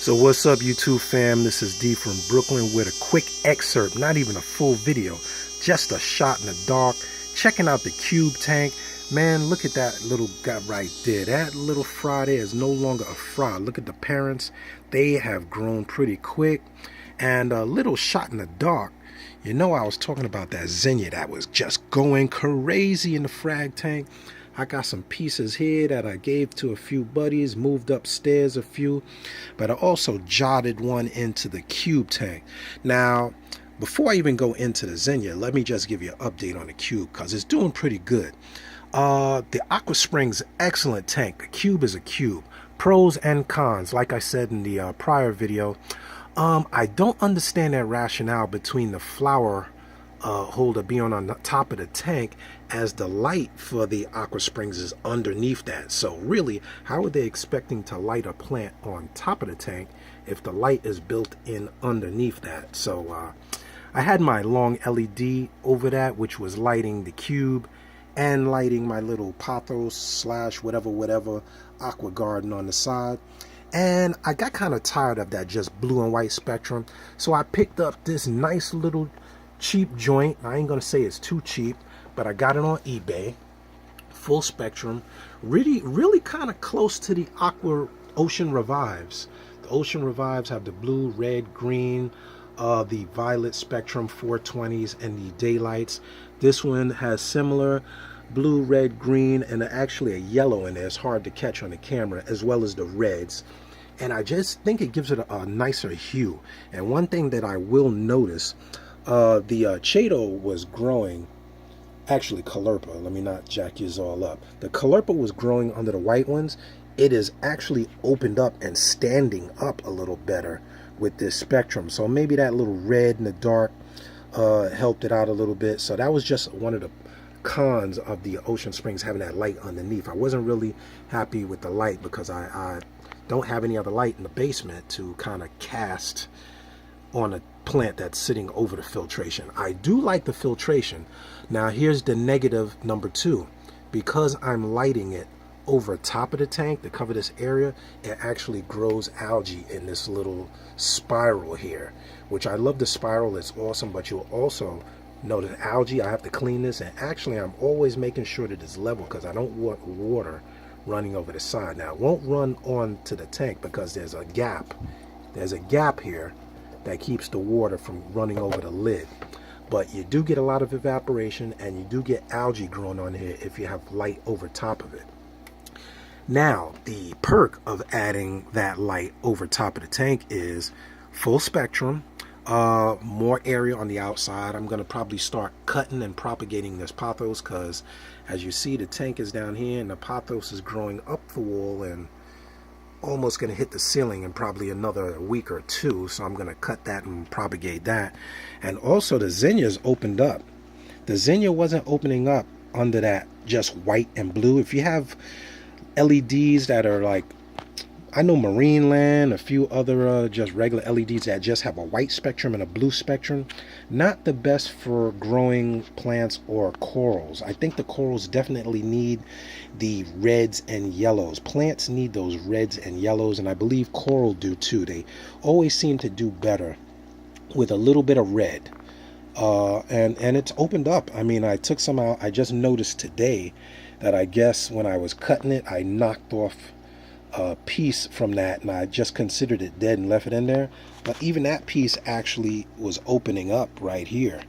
So what's up, YouTube fam? This is D from Brooklyn with a quick excerpt, not even a full video, just a shot in the dark, checking out the cube tank. Man, look at that little guy right there. That little fry there is no longer a fry. Look at the parents. They have grown pretty quick. And a little shot in the dark. You know, I was talking about that Xenia that was just going crazy in the frag tank. I got some pieces here that I gave to a few buddies, moved upstairs a few, but I also jotted one into the cube tank. Now, before I even go into the Xenia, let me just give you an update on the cube because it's doing pretty good. The Aqua Springs, excellent tank. The cube is a cube. Pros and cons, like I said in the prior video. I don't understand that rationale between the flower holder being on the top of the tank as the light for the Aqua Springs is underneath that. So really, how are they expecting to light a plant on top of the tank if the light is built in underneath that? So I had my long LED over that, which was lighting the cube and lighting my little pothos slash whatever aqua garden on the side. And I got kind of tired of that just blue and white spectrum, so I picked up this nice little cheap joint. I ain't gonna say it's too cheap, but I got it on eBay. Full spectrum, really kind of close to the Aqua Ocean Revives. The Ocean Revives have the blue, red, green, the violet spectrum 420s, and the daylights. This one has similar blue, red, green, and actually a yellow in there. It's hard to catch on the camera, as well as the reds. And I just think it gives it a nicer hue. And one thing that I will notice, the Chaeto was growing, actually Callirpa, let me not jack yours all up. The Callirpa was growing under the white ones. It is actually opened up and standing up a little better with this spectrum. So maybe that little red in the dark helped it out a little bit. So that was just one of the cons of the Ocean Springs having that light underneath. I wasn't really happy with the light because I don't have any other light in the basement to kind of cast on a plant that's sitting over the filtration. I do like the filtration. Now here's the negative number 2. Because I'm lighting it over top of the tank to cover this area, it actually grows algae in this little spiral here, which I love. The spiral, it's awesome, but you'll also notice algae. I have to clean this, and actually I'm always making sure that it's level because I don't want water running over the side. Now it won't run onto the tank because there's a gap here that keeps the water from running over the lid. But you do get a lot of evaporation, and you do get algae growing on here if you have light over top of it. Now, the perk of adding that light over top of the tank is full spectrum, more area on the outside. I'm going to probably start cutting and propagating this pothos because, as you see, the tank is down here and the pothos is growing up the wall and almost going to hit the ceiling in probably another week or 2. So I'm going to cut that and propagate that. And also the Xenia's opened up. The Xenia wasn't opening up under that just white and blue. If you have LEDs that are like, I know Marine Land, a few other just regular LEDs that just have a white spectrum and a blue spectrum, not the best for growing plants or corals. I think the corals definitely need the reds and yellows. Plants need those reds and yellows, and I believe coral do too. They always seem to do better with a little bit of red. And it's opened up. I mean, I took some out. I just noticed today that I guess when I was cutting it, I knocked off a piece from that, and I just considered it dead and left it in there. But even that piece actually was opening up right here.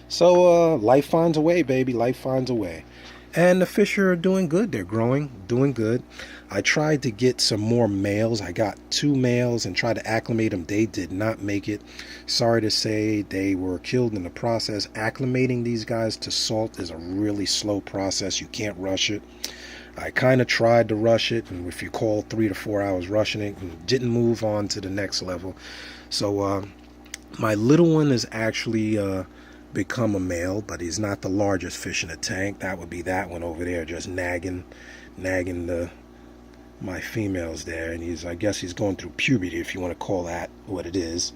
So life finds a way, baby. Life finds a way. And the fish are doing good. They're growing, doing good. I tried to get some more males. I got 2 males and tried to acclimate them. They did not make it. Sorry to say, they were killed in the process. Acclimating these guys to salt is a really slow process. You can't rush it. I kind of tried to rush it, and if you call 3 to 4 hours rushing it, and didn't move on to the next level. So my little one has actually become a male, but he's not the largest fish in the tank. That would be that one over there, just nagging my females there. And I guess he's going through puberty, if you want to call that what it is.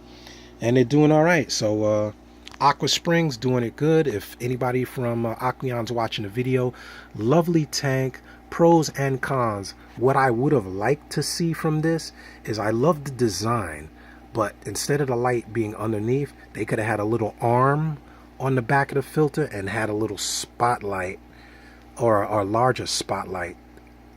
And they're doing all right. So Aqua Springs doing it good. If anybody from Aquion's watching the video, lovely tank. pros and cons. What I would have liked to see from this is I love the design, but instead of the light being underneath, they could have had a little arm on the back of the filter and had a little spotlight or a larger spotlight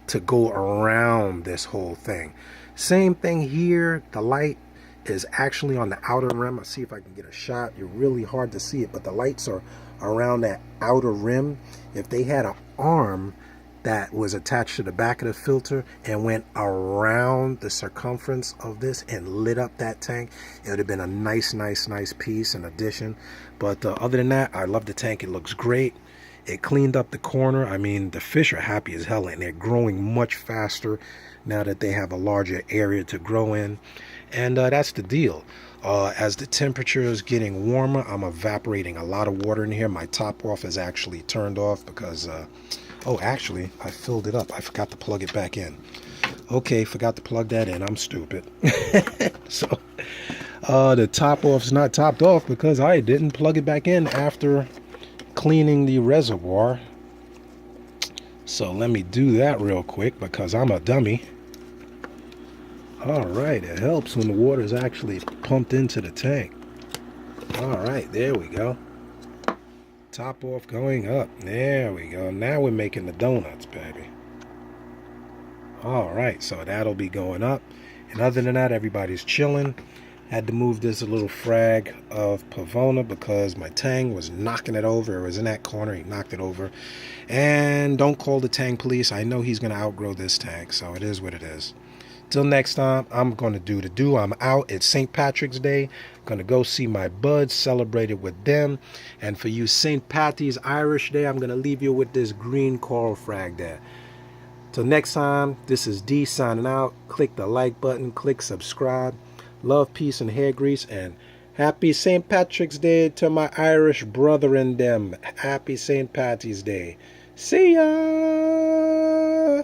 to go around this whole thing. Same thing here. The light is actually on the outer rim. I'll see if I can get a shot. You're really hard to see it, but the lights are around that outer rim. If they had an arm that was attached to the back of the filter and went around the circumference of this and lit up that tank, it would have been a nice piece in addition. But other than that, I love the tank. It looks great. It cleaned up the corner. I mean, the fish are happy as hell, and they're growing much faster now that they have a larger area to grow in. And that's the deal. As the temperature is getting warmer, I'm evaporating a lot of water in here. My top off is actually turned off because, oh, actually, I filled it up. I forgot to plug it back in. Okay, forgot to plug that in. I'm stupid. So, the top off is not topped off because I didn't plug it back in after cleaning the reservoir. So let me do that real quick because I'm a dummy. All right, it helps when the water is actually pumped into the tank. All right, there we go. Top off going up. There we go. Now we're making the donuts, baby. All right, so that'll be going up. And other than that, everybody's chilling. Had to move this little frag of Pavona because my Tang was knocking it over. It was in that corner. He knocked it over. And don't call the Tang police. I know he's going to outgrow this tank, so it is what it is. Till next time, I'm going to do the do. I'm out. It's St. Patrick's Day. Going to go see my buds, celebrate it with them. And for you St. Patty's Irish Day, I'm going to leave you with this green coral frag there. Till next time, this is D signing out. Click the like button. Click subscribe. Love, peace, and hair grease. And happy St. Patrick's Day to my Irish brother and them. Happy St. Patty's Day. See ya!